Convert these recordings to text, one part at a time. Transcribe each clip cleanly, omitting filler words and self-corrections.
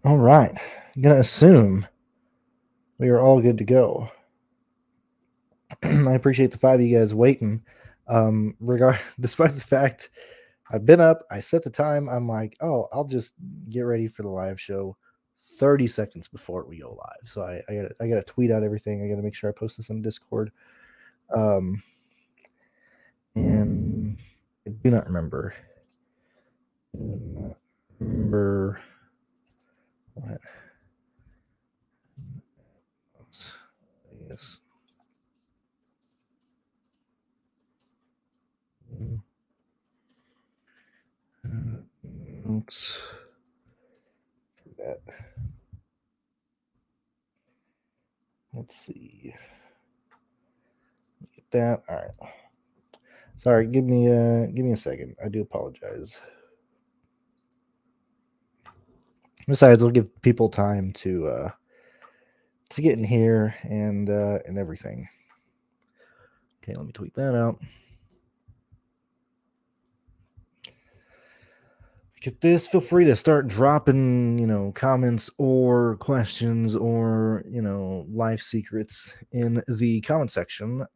All right. I'm going to assume we are all good to go. I appreciate the 5 of you guys waiting. Despite the fact I've been up, I set the time. I'm like, oh, I'll just get ready for the live show 30 seconds before we go live. So I gotta tweet out everything. I gotta make sure I post this on Discord. And I do not remember. What? Yes. Let's do that. Let's see. Get that. All right. Sorry, give me a second. I do apologize. Besides, it'll give people time to get in here and everything. Okay, let me tweet that out. Get this. Feel free to start dropping, comments or questions or, life secrets in the comment section or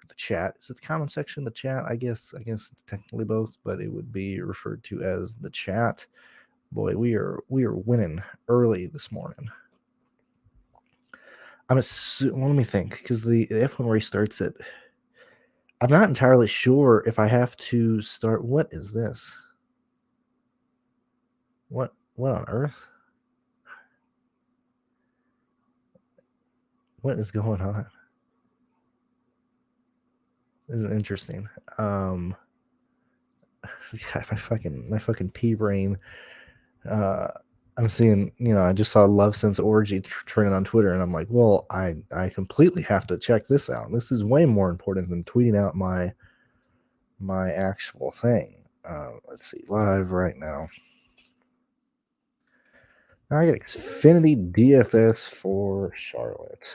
the chat. Is it the comment section? The chat? I guess it's technically both, but it would be referred to as the chat. Boy, we are winning early this morning. Let me think, because the F1 race starts at. I'm not entirely sure if I have to start. What is this? What on earth? What is going on? This is interesting. Yeah, my fucking pea brain. I'm seeing, I just saw Love Since Orgy trending on Twitter, and I'm like, well, I completely have to check this out. This is way more important than tweeting out my actual thing. Let's see, live right now. I got Xfinity DFS for Charlotte.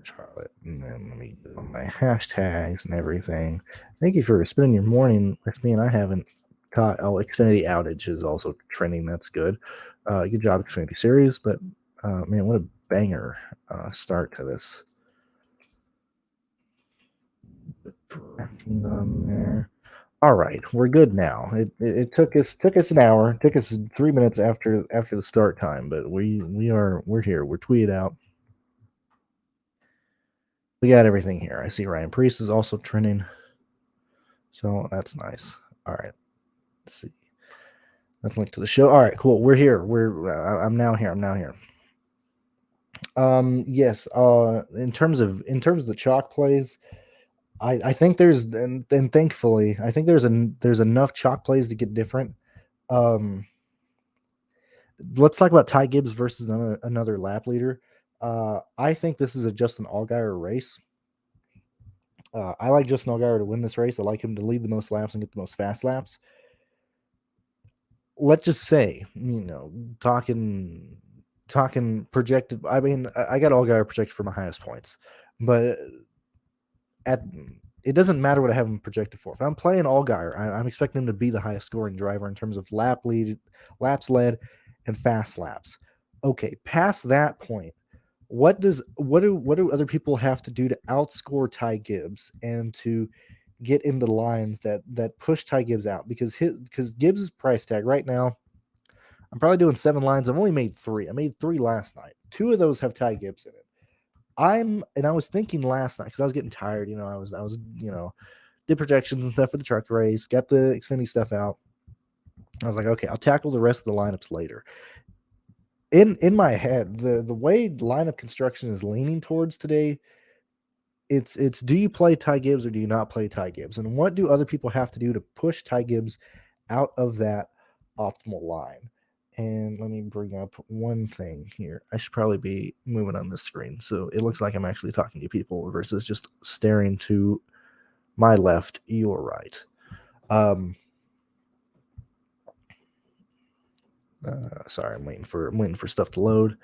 Charlotte, and then let me do my hashtags and everything. Thank you for spending your morning with me, and I haven't caught. Oh, Xfinity outage is also trending. That's good. Good job, Xfinity Series. But man, what a banger start to this. On there. All right, we're good now. It took us an hour. It took us 3 minutes after the start time, but we're here. We're tweeted out. We got everything here. I see Ryan Pearce is also trending, so that's nice. All right, let's see. Let's link to the show. All right, cool. We're here. I'm now here. Yes. In terms of the chalk plays, I think there's and thankfully I think there's enough chalk plays to get different. Let's talk about Ty Gibbs versus another lap leader. I think this is a Justin Allgaier race. I like Justin Allgaier to win this race. I like him to lead the most laps and get the most fast laps. Let's just say, talking projected. I mean, I got Allgaier projected for my highest points, but it doesn't matter what I have him projected for. If I'm playing Allgaier, I'm expecting him to be the highest scoring driver in terms of laps led, and fast laps. Okay, past that point, what do other people have to do to outscore Ty Gibbs and to get into lines that push Ty Gibbs out? Because Gibbs' price tag right now, I'm probably doing 7 lines. I've only made 3. I made 3 last night. 2 of those have Ty Gibbs in it. I was thinking last night because I was getting tired. I was did projections and stuff for the truck race, got the Xfinity stuff out. I was like, okay, I'll tackle the rest of the lineups later. In my head, the way lineup construction is leaning towards today, it's do you play Ty Gibbs or do you not play Ty Gibbs? And what do other people have to do to push Ty Gibbs out of that optimal line? And let me bring up one thing here. I should probably be moving on this screen so it looks like I'm actually talking to people versus just staring to my left, your right. Sorry, I'm waiting for stuff to load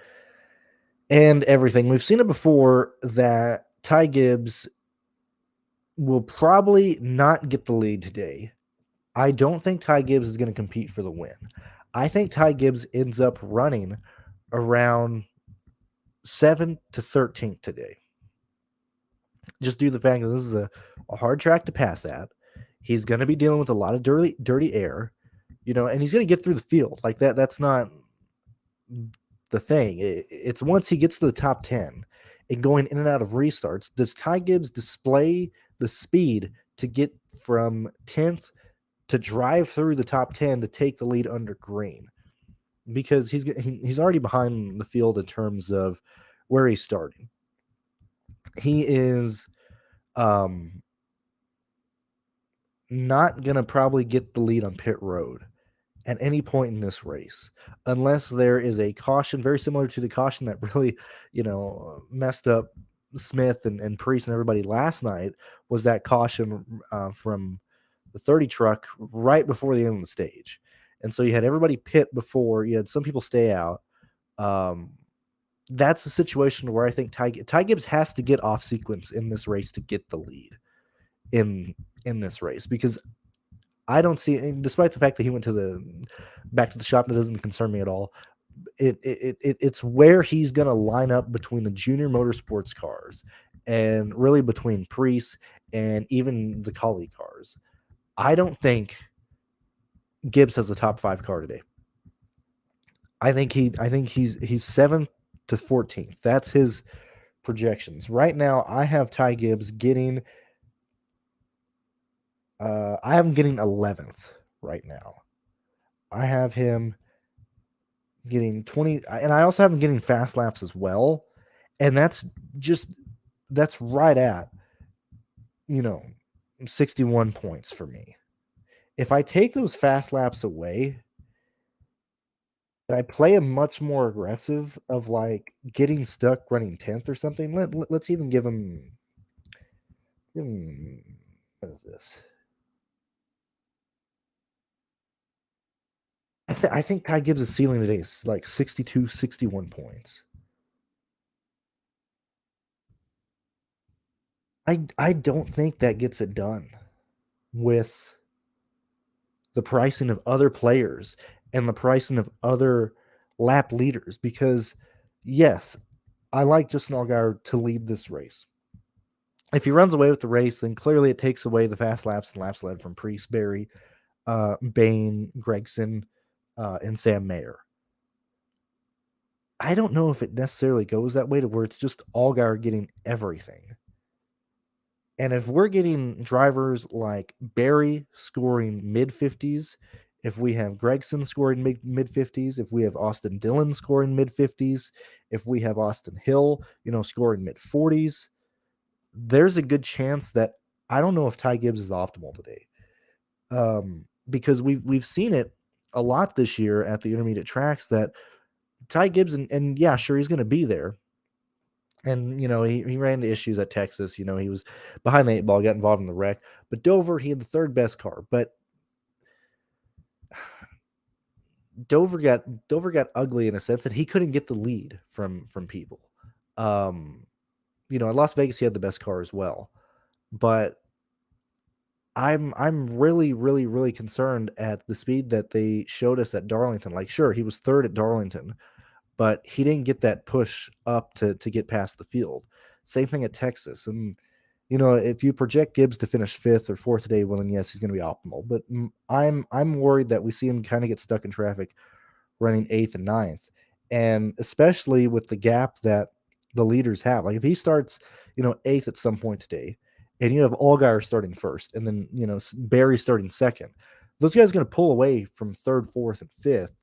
and everything. We've seen it before that Ty Gibbs will probably not get the lead today. I don't think Ty Gibbs is going to compete for the win. I think Ty Gibbs ends up running around 7th to 13th today. Just due to the fact that this is a hard track to pass at. He's going to be dealing with a lot of dirty air, and he's going to get through the field. Like that. That's not the thing. It's once he gets to the top 10 and going in and out of restarts, does Ty Gibbs display the speed to get from 10th to drive through the top 10 to take the lead under green? Because he's already behind the field in terms of where he's starting. He is not going to probably get the lead on pit road at any point in this race, unless there is a caution very similar to the caution that really, messed up Smith and Pearce and everybody last night. Was that caution from the 30 truck right before the end of the stage. And so you had everybody pit before, you had some people stay out. That's a situation where I think Ty Gibbs has to get off sequence in this race to get the lead in this race, because I don't see, despite the fact that he went back to the shop, that doesn't concern me at all. It's where he's going to line up between the junior motorsports cars and really between Pearce and even the colleague cars. I don't think Gibbs has the top 5 car today. I think he's 7th to 14th. That's his projections. Right now, I have Ty Gibbs getting I have him getting 11th right now. I have him getting 20, and I also have him getting fast laps as well. And that's right at, 61 points for me. If I take those fast laps away, I play him much more aggressive of like getting stuck running 10th or something. Let's even give him what is this? I think Ty Gibbs' ceiling today is like 62, 61 points. I don't think that gets it done with the pricing of other players and the pricing of other lap leaders, because yes, I like Justin Allgaier to lead this race. If he runs away with the race, then clearly it takes away the fast laps and laps led from Pearce, Berry, Bain, Gregson, and Sam Mayer. I don't know if it necessarily goes that way to where it's just Allgaier getting everything. And if we're getting drivers like Berry scoring mid-50s, if we have Gregson scoring mid-50s, if we have Austin Dillon scoring mid-50s, if we have Austin Hill, scoring mid-40s, there's a good chance that I don't know if Ty Gibbs is optimal today. Because we've seen it a lot this year at the intermediate tracks that Ty Gibbs, and yeah, sure, he's going to be there. And, he ran into issues at Texas. He was behind the 8 ball, got involved in the wreck. But Dover, he had the 3rd best car. But Dover got ugly in a sense that he couldn't get the lead from people. At Las Vegas, he had the best car as well. But I'm really, really, really concerned at the speed that they showed us at Darlington. Like, sure, he was 3rd at Darlington, but he didn't get that push up to get past the field. Same thing at Texas. And, if you project Gibbs to finish 5th or 4th today, well, then yes, he's going to be optimal. But I'm worried that we see him kind of get stuck in traffic running 8th and 9th. And especially with the gap that the leaders have. Like if he starts, 8th at some point today, and you have Allgaier starting 1st, and then, Berry starting 2nd, those guys are going to pull away from 3rd, 4th, and 5th.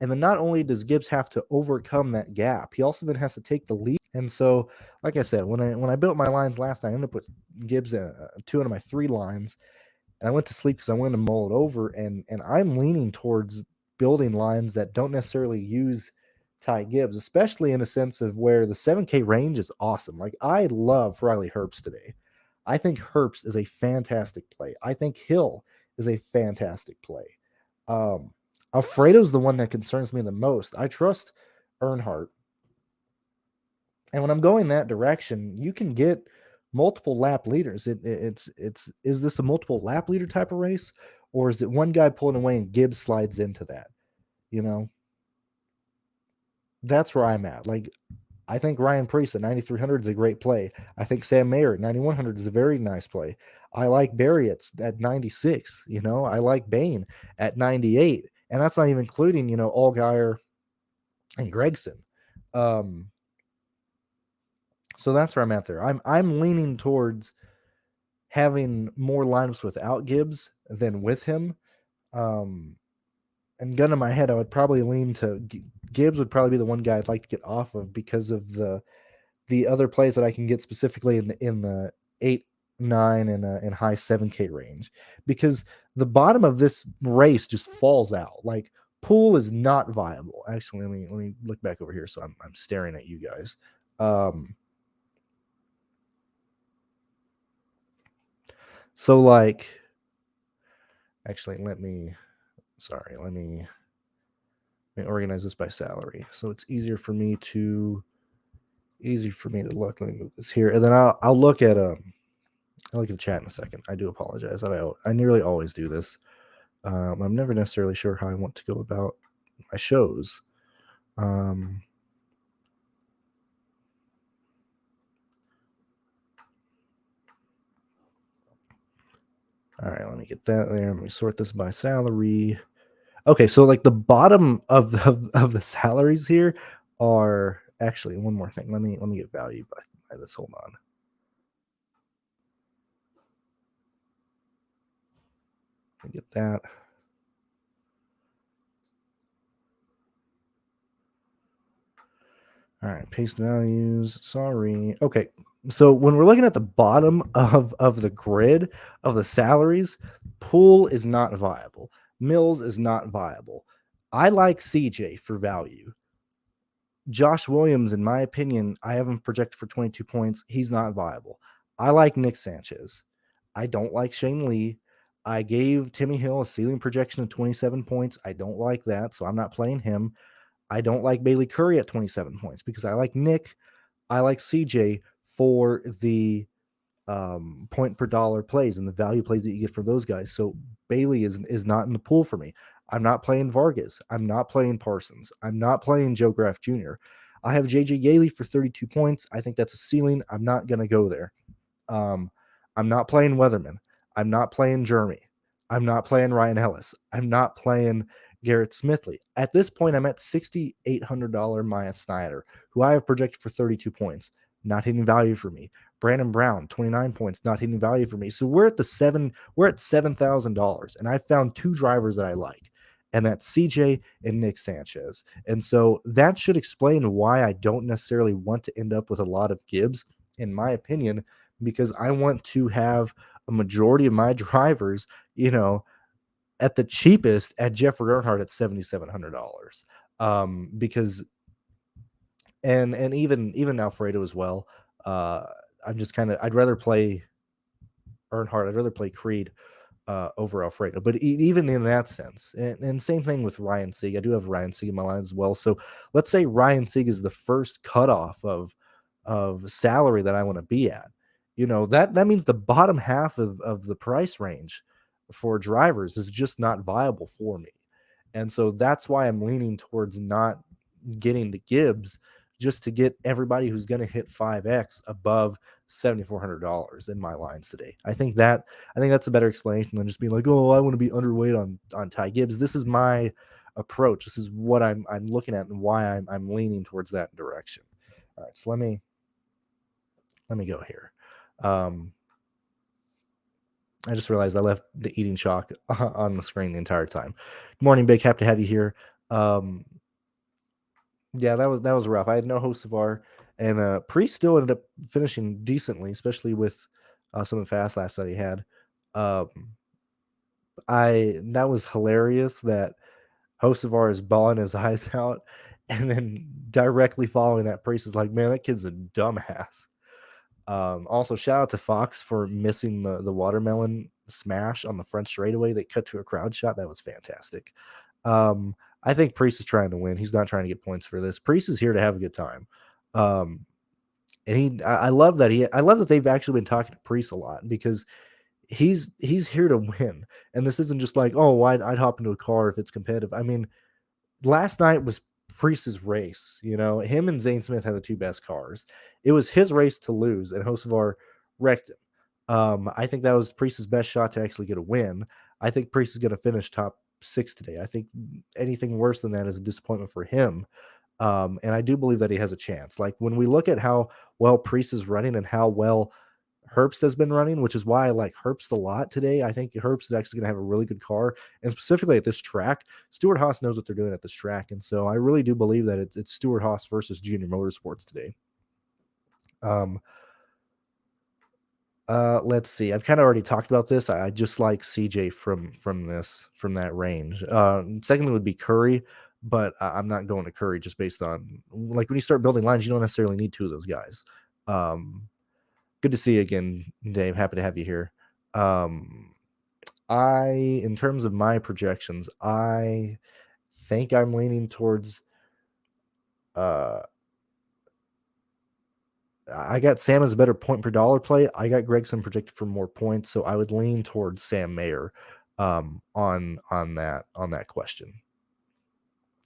And then not only does Gibbs have to overcome that gap, he also then has to take the lead. And so, like I said, when I built my lines last night, I ended up with Gibbs 2 out of my 3 lines, and I went to sleep because I wanted to mull it over. And I'm leaning towards building lines that don't necessarily use Ty Gibbs, especially in a sense of where the 7K range is awesome. Like I love Riley Herbst today. I think Herbst is a fantastic play. I think Hill is a fantastic play. Alfredo's the one that concerns me the most. I trust Earnhardt. And when I'm going that direction, you can get multiple lap leaders. Is this a multiple lap leader type of race, or is it one guy pulling away and Gibbs slides into that? You know, that's where I'm at. Like, I think Ryan Preece at 9,300 is a great play. I think Sam Mayer at 9,100 is a very nice play. I like Barry at 96. You know, I like Bain at 98, and that's not even including, you know, Allgaier and Gregson. So that's where I'm at there. I'm leaning towards having more lineups without Gibbs than with him. And gun in my head, I would probably lean to Gibbs would probably be the one guy I'd like to get off of because of the other plays that I can get specifically in the 8, 9, and high 7K range. Because the bottom of this race just falls out. Like, Pool is not viable. Actually, let me look back over here so I'm staring at you guys. So like, actually, let me organize this by salary, so it's easier for me to look. Let me move this here, and then I'll look at I'll look at the chat in a second. I do apologize. I nearly always do this. I'm never necessarily sure how I want to go about my shows. All right, let me get that there. Let me sort this by salary. Okay, so like the bottom of the salaries here are actually one more thing. Let me get value by this. Hold on. Let me get that. All right, paste values. Sorry. Okay, so when we're looking at the bottom of the grid of the salaries, Pool is not viable. Mills is not viable. I like CJ for value. Josh Williams, in my opinion, I have him projected for 22 points. He's not viable. I like Nick Sanchez. I don't like Shane Lee. I gave Timmy Hill a ceiling projection of 27 points. I don't like that, so I'm not playing him. I don't like Bailey Curry at 27 points because I like Nick. I like CJ for the point per dollar plays and the value plays that you get from those guys. So Bailey is not in the pool for me. I'm not playing Vargas. I'm not playing Parsons. I'm not playing Joe Graff Jr. I have JJ Gailey for 32 points. I think that's a ceiling. I'm not going to go there. I'm not playing Weatherman. I'm not playing Jeremy. I'm not playing Ryan Ellis. I'm not playing Garrett Smithley. At this point, I'm at $6,800 Maya Snyder, who I have projected for 32 points. Not hitting value for me. Brandon Brown, 29 points, not hitting value for me. So we're at $7,000, and I found two drivers that I like, and that's CJ and Nick Sanchez. And so that should explain why I don't necessarily want to end up with a lot of Gibbs, in my opinion, because I want to have a majority of my drivers, you know, at the cheapest at Jeffrey Earnhardt at $7,700. Because and even Alfredo as well. I'm just I'd rather play Earnhardt. I'd rather play Creed over Alfredo. But even in that sense, and same thing with Ryan Sieg. I do have Ryan Sieg in my line as well. So let's say Ryan Sieg is the first cutoff of salary that I want to be at. You know, that means the bottom half of the price range for drivers is just not viable for me. And so that's why I'm leaning towards not getting the Gibbs, just to get everybody who's going to hit 5x above $7,400 in my lines today. I think that's a better explanation than just being like, oh, I want to be underweight on Ty Gibbs. This is my approach. This is what I'm looking at and why I'm leaning towards that direction. All right, so let me go here. I just realized I left the eating chalk on the screen the entire time. Good morning, Big. Happy to have you here. Yeah, that was rough. I had no Hocevar, and Priest still ended up finishing decently, especially with some of the fast laps that he had. That was hilarious that Hocevar is bawling his eyes out, and then directly following that, Priest is like, "Man, that kid's a dumbass." Also, shout out to Fox for missing the watermelon smash on the front straightaway that cut to a crowd shot. That was fantastic. I think Priest is trying to win. He's not trying to get points for this. Priest is here to have a good time. And I love that they've actually been talking to Priest a lot, because he's here to win, and this isn't just like, oh, I'd hop into a car if it's competitive. I mean, last night was Priest's race. You know, him and Zane Smith had the two best cars. It was his race to lose, and Hocevar wrecked him. I think that was Priest's best shot to actually get a win. I think Priest is going to finish top 6 today. I think anything worse than that is a disappointment for him. And I do believe that he has a chance. Like when we look at how well Priest is running and how well Herbst has been running, which is why I like Herbst a lot today. I think Herbst is actually going to have a really good car, and specifically at this track, Stewart Haas knows what they're doing at this track, and so I really do believe that it's Stewart Haas versus Junior Motorsports today. Let's see. I've kind of already talked about this. I just like CJ from that range. Secondly would be Curry, but I'm not going to Curry just based on like when you start building lines, you don't necessarily need two of those guys. Good to see you again, Dave. Happy to have you here. In terms of my projections, I think I'm leaning towards. I got Sam as a better point per dollar play. I got Gregson projected for more points, so I would lean towards Sam Mayer on that question.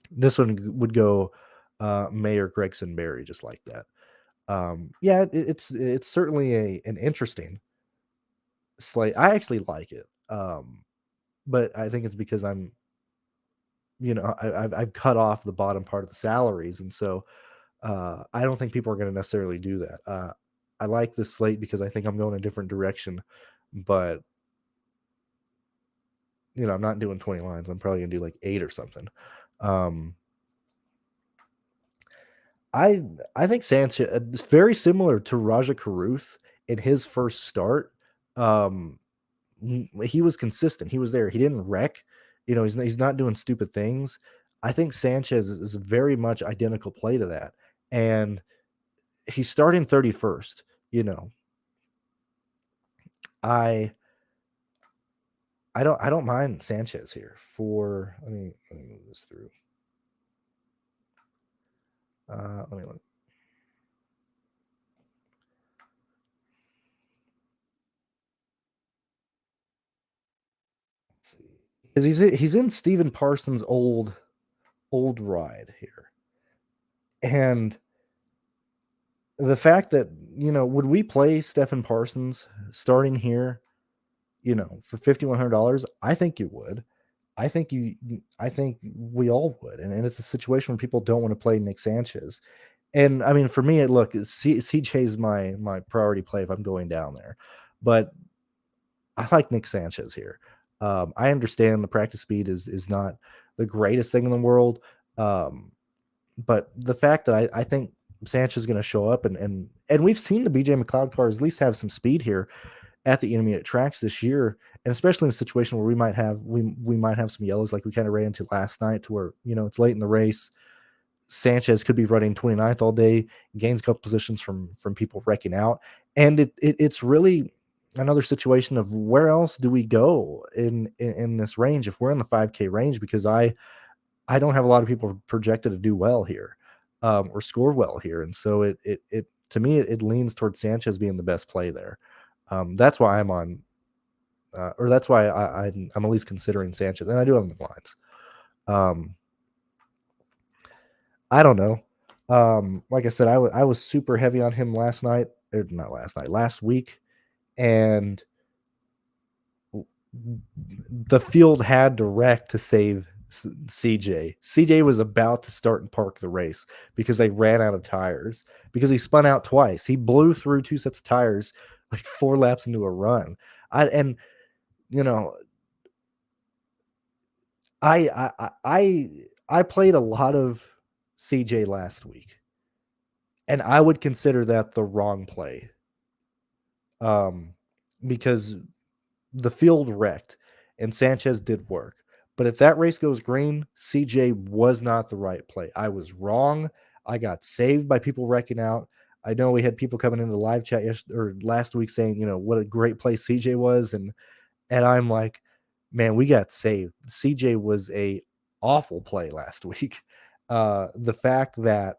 This one would go Mayer, Gregson, Berry, just like that. Yeah, it's certainly an interesting slate. I actually like it, but I think it's because I'm, I've cut off the bottom part of the salaries, and so I don't think people are going to necessarily do that. I like this slate because I think I'm going a different direction, but I'm not doing 20 lines. I'm probably going to do like 8 or something. I think Sanchez is very similar to Raja Caruth in his first start. He was consistent. He was there. He didn't wreck. He's not doing stupid things. I think Sanchez is very much identical play to that, and he's starting 31st. I don't mind Sanchez here for. Let me move this through. Let me look. Let's see. He's in Stephen Parsons' old ride here, and the fact that would we play Stephen Parsons starting here, for $5,100? I think you would. I think we all would, and it's a situation where people don't want to play Nick Sanchez. And I mean, for me, CJ's my priority play if I'm going down there, but I like Nick Sanchez here. I understand the practice speed is not the greatest thing in the world, but the fact that I think Sanchez is going to show up, and we've seen the BJ McLeod cars at least have some speed here at the intermediate tracks this year, and especially in a situation where we might have some yellows like we kind of ran into last night, to where it's late in the race. Sanchez could be running 29th all day, gains a couple positions from people wrecking out, and it's really another situation of where else do we go in this range if we're in the 5K range, because I don't have a lot of people projected to do well here, or score well here, and so it to me it leans towards Sanchez being the best play there. That's why I'm on, or that's why I'm at least considering Sanchez, and I do have him in lines. I don't know. Like I said, I was super heavy on him last week, and the field had to wreck to save CJ. CJ was about to start and park the race because they ran out of tires, because he spun out twice. He blew through 2 sets of tires like 4 laps into a run. I played a lot of CJ last week, and I would consider that the wrong play, because the field wrecked and Sanchez did work. But if that race goes green, CJ was not the right play. I was wrong. I got saved by people wrecking out. I know we had people coming into the live chat last week saying, what a great play CJ was, and I'm like, man, we got saved. CJ was a awful play last week. The fact that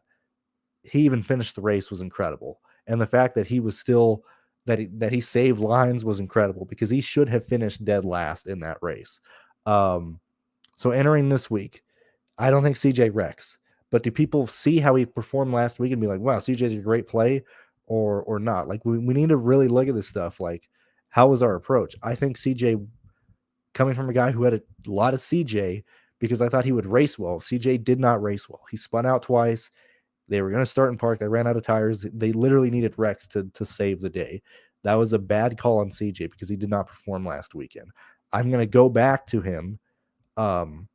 he even finished the race was incredible, and the fact that he was still that he saved lines was incredible because he should have finished dead last in that race. So entering this week, I don't think CJ wrecks. But do people see how he performed last week and be like, wow, CJ's a great play or not? Like, we need to really look at this stuff. Like, how was our approach? I think CJ, coming from a guy who had a lot of CJ, because I thought he would race well. CJ did not race well. He spun out twice. They were going to start in park. They ran out of tires. They literally needed Rex to save the day. That was a bad call on CJ because he did not perform last weekend. I'm going to go back to him, hoping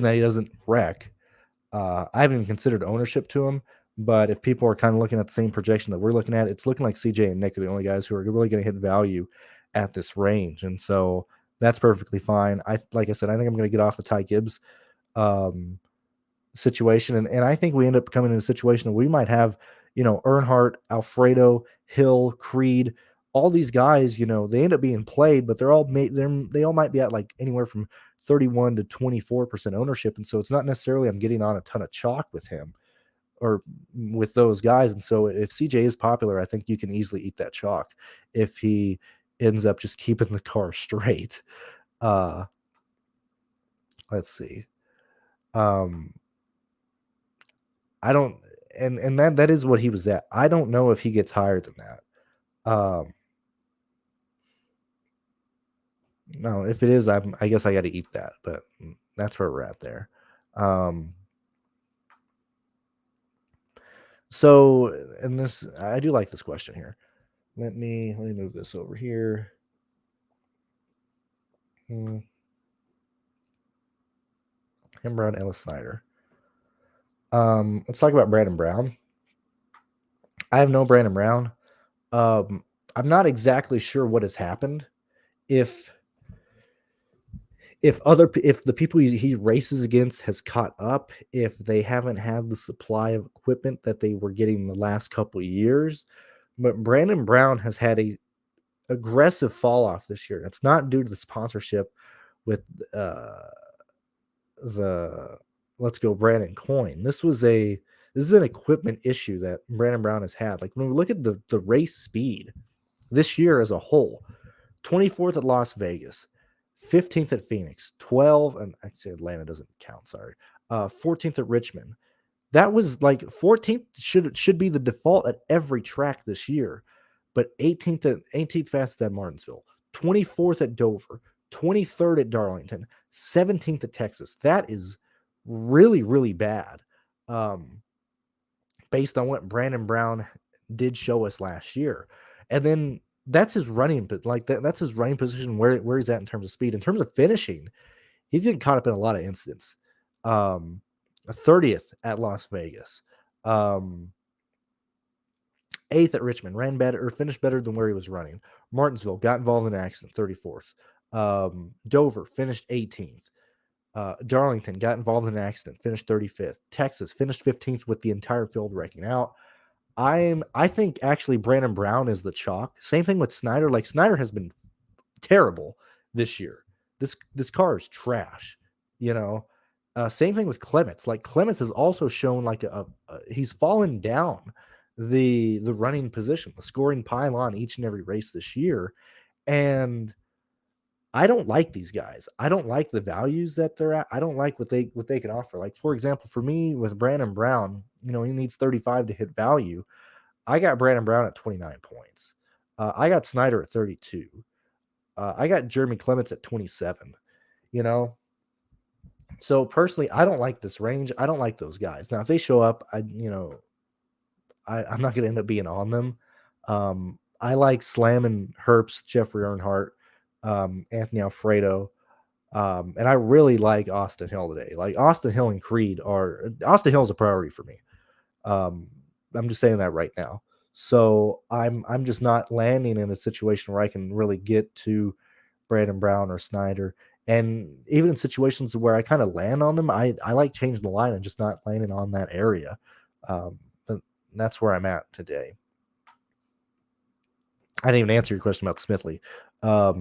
that he doesn't wreck. I haven't even considered ownership to him, but if people are kind of looking at the same projection that we're looking at, it's looking like CJ and Nick are the only guys who are really going to hit value at this range. And so that's perfectly fine. Like I said, I think I'm going to get off the Ty Gibbs situation. And I think we end up coming in a situation where we might have, Earnhardt, Alfredo, Hill, Creed, all these guys, they end up being played, but they all might be at like anywhere from 31 to 24% ownership. And so it's not necessarily I'm getting on a ton of chalk with him or with those guys. And so if CJ is popular, I think you can easily eat that chalk if he ends up just keeping the car straight. Let's see. I don't, and that is what he was at. I don't know if he gets higher than that. No, if it is, I guess I got to eat that, but that's where we're at there. So, and this, I do like this question here. Let me move this over here. Him, Brown, Ellis Snyder. Let's talk about Brandon Brown. I have no Brandon Brown. I'm not exactly sure what has happened. If the people he races against has caught up, if they haven't had the supply of equipment that they were getting the last couple of years, but Brandon Brown has had a aggressive fall off this year. It's not due to the sponsorship with the Let's Go Brandon coin. This is an equipment issue that Brandon Brown has had. Like when we look at the race speed this year as a whole, 24th at Las Vegas, 15th at Phoenix, 12, and actually Atlanta doesn't count, sorry. 14th at Richmond. That was like 14th should be the default at every track this year. But 18th fastest at Martinsville, 24th at Dover, 23rd at Darlington, 17th at Texas. That is really, really bad. Based on what Brandon Brown did show us last year. And then that's his running, but like that's his running position where he's at in terms of speed. In terms of finishing, he's getting caught up in a lot of incidents. 30th at Las Vegas. 8th at Richmond, ran better or finished better than where he was running. Martinsville got involved in an accident, 34th. Dover finished 18th. Darlington got involved in an accident, finished 35th. Texas finished 15th with the entire field wrecking out. I think actually Brandon Brown is the chalk. Same thing with Snyder. Like Snyder has been terrible this year. This car is trash. Same thing with Clements. Like Clements has also shown like he's fallen down the running position, the scoring pylon each and every race this year, and I don't like these guys. I don't like the values that they're at. I don't like what they can offer. Like for example, for me with Brandon Brown, he needs 35 to hit value. I got Brandon Brown at 29 points. I got Snyder at 32. I got Jeremy Clements at 27. So personally, I don't like this range. I don't like those guys. Now, if they show up, I'm not going to end up being on them. I like slamming Herbst, Jeffrey Earnhardt, Anthony Alfredo, and I really like Austin Hill today. Like Austin Hill and Creed Austin Hill is a priority for me. I'm just saying that right now. So I'm just not landing in a situation where I can really get to Brandon Brown or Snyder. And even in situations where I kind of land on them, I like changing the line and just not landing on that area. But that's where I'm at today. I didn't even answer your question about Smithley. I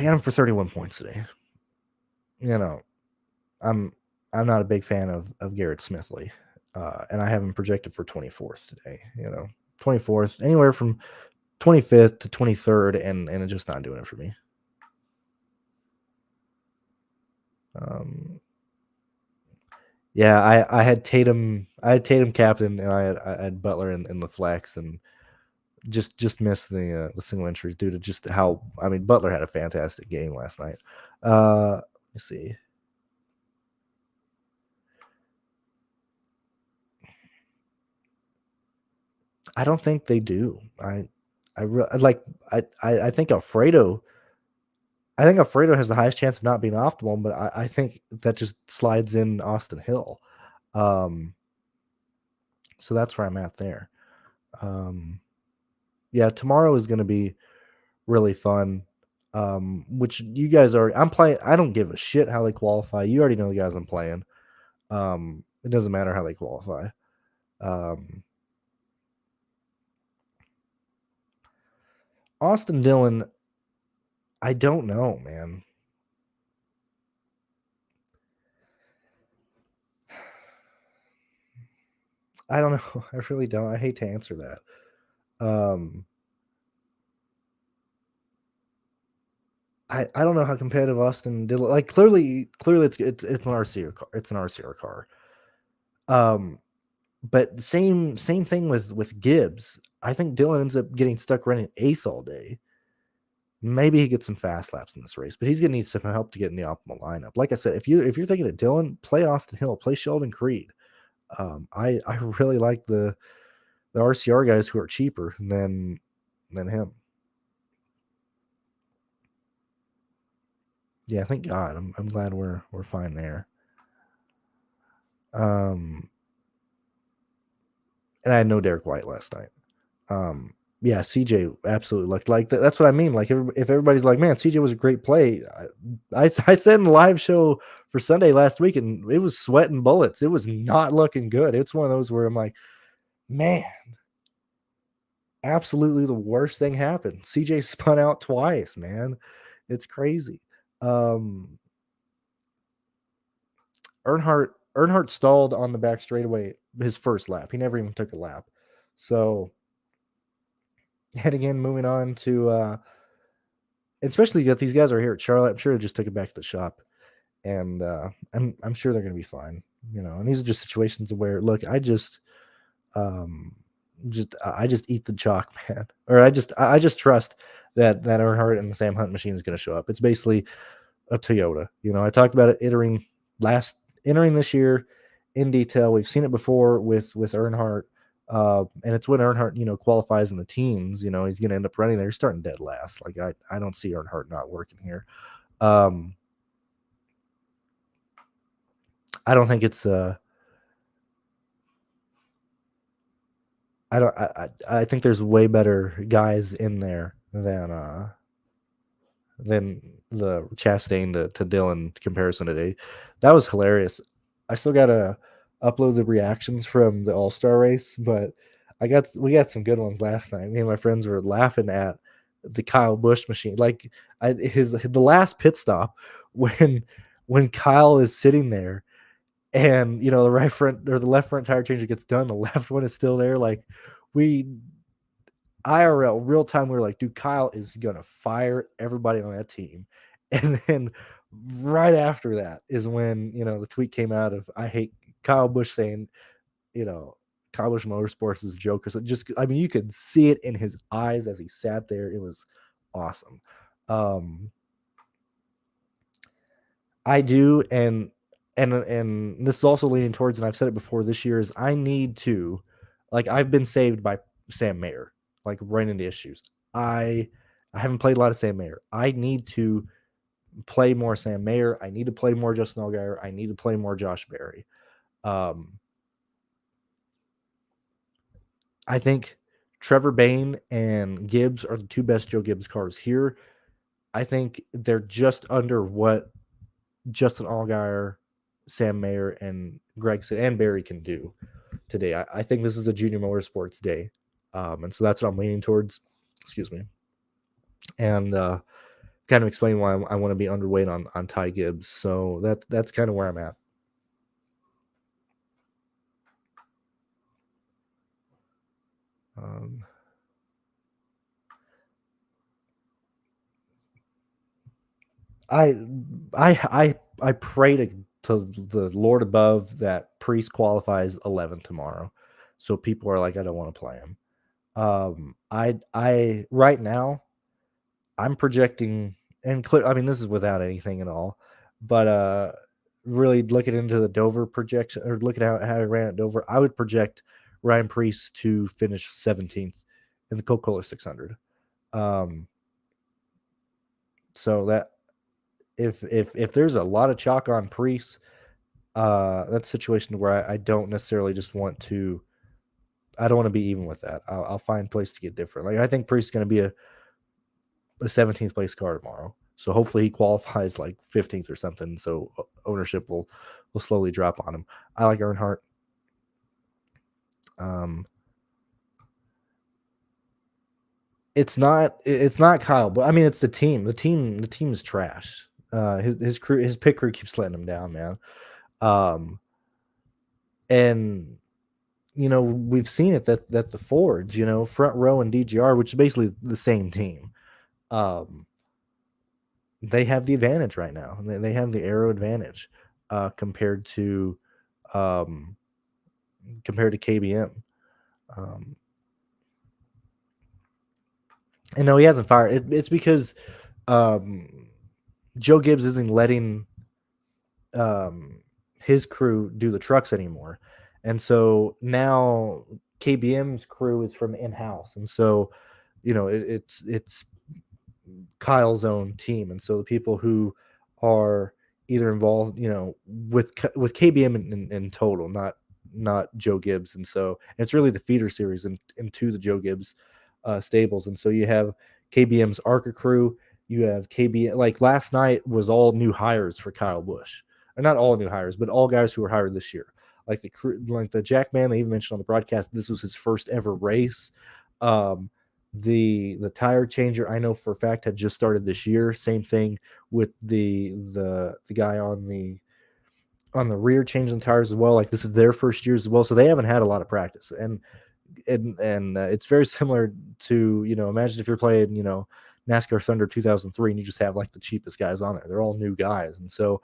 got him for 31 points today. I'm not a big fan of Garrett Smithley. And I have him projected for 24th today. 24th, anywhere from 25th to 23rd, and it's just not doing it for me. Yeah, I had Tatum. I had Tatum captain, and I had Butler in the flex, and just missed the single entries due to just how. I mean, Butler had a fantastic game last night. Let's see. I don't think they do. I think Alfredo. I think Alfredo has the highest chance of not being optimal, but I think that just slides in Austin Hill. So that's where I'm at there. Yeah, tomorrow is going to be really fun. Which you guys are. I'm playing. I don't give a shit how they qualify. You already know the guys I'm playing. It doesn't matter how they qualify. Austin Dillon, I don't know, man. I don't know. I really don't. I hate to answer that. I don't know how competitive Austin Dillon. Like clearly it's an RCR car. It's an RCR car. But same thing with Gibbs. I think Dillon ends up getting stuck running 8th all day. Maybe he gets some fast laps in this race, but he's gonna need some help to get in the optimal lineup. Like I said, if you're thinking of Dillon, play Austin Hill, play Sheldon Creed. I really like the RCR guys who are cheaper than him. Yeah, thank God. I'm glad we're fine there. And I had no Derek White last night. Yeah, CJ absolutely looked like that. That's what I mean. Like if everybody's like, man, CJ was a great play. I said in the live show for Sunday last week, and it was sweating bullets. It was not looking good. It's one of those where I'm like, man, absolutely the worst thing happened. CJ spun out twice, man. It's crazy. Earnhardt stalled on the back straightaway his first lap. He never even took a lap. So heading in, moving on to especially if these guys are here at Charlotte, I'm sure they just took it back to the shop. And I'm sure they're gonna be fine. And these are just situations where look, I just eat the chalk, man. Or I just trust that Earnhardt and the Sam Hunt machine is gonna show up. It's basically a Toyota. I talked about it entering this year in detail. We've seen it before with Earnhardt, and it's when Earnhardt qualifies in the teams. He's going to end up running there. He's starting dead last. Like I don't see Earnhardt not working here. I don't think it's I think there's way better guys in there than the Chastain to Dillon comparison today. That was hilarious. I still gotta upload the reactions from the All-Star race, but we got some good ones last night. Me and my friends were laughing at the Kyle Busch machine. Like the last pit stop when Kyle is sitting there and the right front or the left front tire changer gets done, the left one is still there. Like we IRL, real time, we were like, dude, Kyle is gonna fire everybody on that team. And then right after that is when the tweet came out of I hate Kyle Busch saying, Kyle Busch Motorsports is a joker. So you could see it in his eyes as he sat there. It was awesome. I do, and this is also leaning towards, and I've said it before this year, is I need to, like, I've been saved by Sam Mayer, like running into issues. I haven't played a lot of Sam Mayer. I need to play more Sam Mayer. I need to play more Justin Allgaier. I need to play more Josh Berry. I think Trevor Bayne and Gibbs are the two best Joe Gibbs cars here. I think they're just under what Justin Allgaier, Sam Mayer, and Gregson and Barry can do today. I think this is a junior motorsports day. And so that's what I'm leaning towards. Excuse me. And kind of explain why I want to be underweight on Ty Gibbs. So that's kind of where I'm at. I pray to the Lord above that Priest qualifies 11 tomorrow, so people are like, I don't want to play him. I right now I'm projecting, and I mean this is without anything at all, but really looking into the Dover projection or looking at how he ran at Dover, I would project Ryan Priest to finish 17th in the Coca-Cola 600. So that if there's a lot of chalk on Priest, that's a situation where I don't necessarily just want to. I don't want to be even with that. I'll find a place to get different. Like I think Priest is going to be a 17th place car tomorrow. So hopefully he qualifies like 15th or something. So ownership will slowly drop on him. I like Earnhardt. It's not Kyle, but I mean it's the team. The team is trash. His crew, his pit crew keeps letting him down, man. And we've seen it that the Fords, front row and DGR, which is basically the same team. They have the advantage right now. They have the aero advantage compared to KBM. And no, he hasn't fired. It's because Joe Gibbs isn't letting his crew do the trucks anymore, and so now KBM's crew is from in-house, and so it's Kyle's own team, and so the people who are either involved, with KBM in total, not Joe Gibbs, and so it's really the feeder series into the Joe Gibbs stables, and so you have KBM's ARCA crew, you have KBM. Like last night was all new hires for Kyle Busch, or not all new hires, but all guys who were hired this year. Like the crew, like the Jack Man, they even mentioned on the broadcast this was his first ever race. The tire changer, I know for a fact, had just started this year. Same thing with the guy on the rear changing tires as well. Like this is their first years as well, so they haven't had a lot of practice. And it's very similar to imagine if you're playing NASCAR Thunder 2003 and you just have like the cheapest guys on there. They're all new guys, and so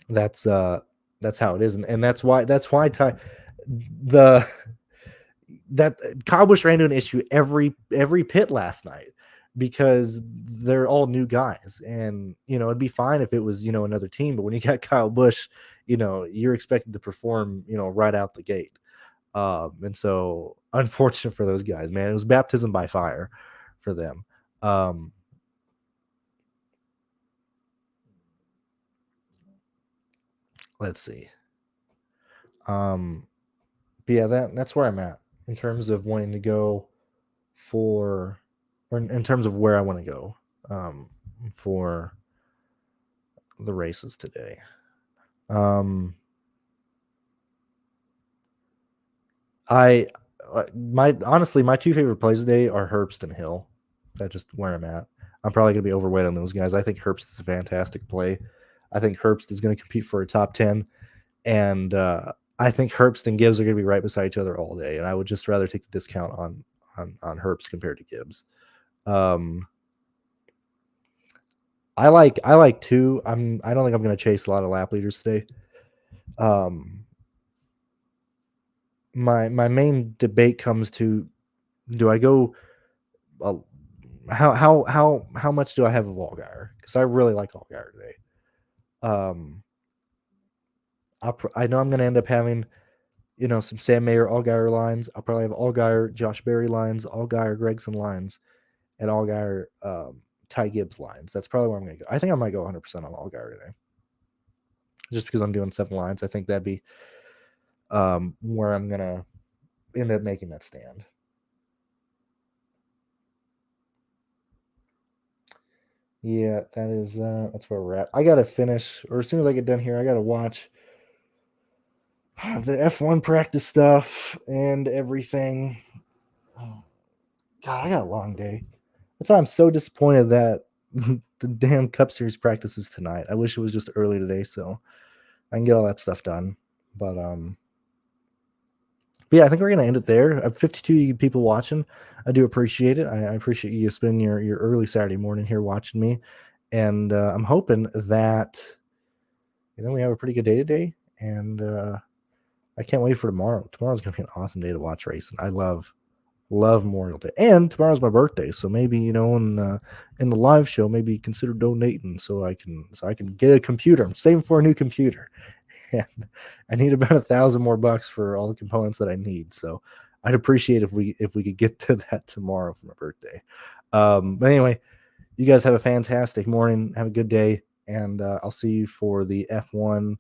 that's how it is, and that's why that Kyle Busch ran into an issue every pit last night because they're all new guys, and it'd be fine if it was another team, but when you got Kyle Busch, you're expected to perform right out the gate, and so unfortunate for those guys, man. It was baptism by fire for them. Let's see. But yeah, that's where I'm at in terms of wanting to go for, or in terms of where I want to go for the races today. Honestly, my two favorite plays today are Herbst and Hill. That's just where I'm at. I'm probably going to be overweight on those guys. I think Herbst is a fantastic play. I think Herbst is going to compete for a top 10, and I think Herbst and Gibbs are going to be right beside each other all day, and I would just rather take the discount on Herbst compared to Gibbs. I like two. I don't think I'm going to chase a lot of lap leaders today. My main debate comes to, do I go how much do I have of Allgaier? Because I really like Allgaier today. I know I'm going to end up having some Sam Mayer Allgaier lines. I'll probably have Allgaier Josh Berry lines, Allgaier Gregson lines, and Allgaier Ty Gibbs lines. That's probably where I'm going to go. I think I might go 100% on Allgaier today, just because I'm doing 7 lines. I think that'd be where I'm going to end up making that stand. Yeah, that's where we're at. I gotta finish, or as soon as I get done here, I gotta watch the F1 practice stuff and everything. Oh, God, I got a long day. That's why I'm so disappointed that the damn Cup Series practices tonight. I wish it was just early today so I can get all that stuff done. But yeah, I think we're gonna end it there. I have 52 people watching. I do appreciate it. I appreciate you spending your early Saturday morning here watching me. And I'm hoping that, we have a pretty good day today. And I can't wait for tomorrow. Tomorrow's going to be an awesome day to watch racing. I love Memorial Day. And tomorrow's my birthday. So maybe, in the live show, maybe consider donating so I can get a computer. I'm saving for a new computer. And I need about $1,000 more for all the components that I need. So I'd appreciate if we could get to that tomorrow for my birthday. But anyway, you guys have a fantastic morning. Have a good day. And I'll see you for the F1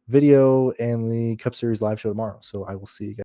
video and the Cup Series live show tomorrow. So I will see you guys.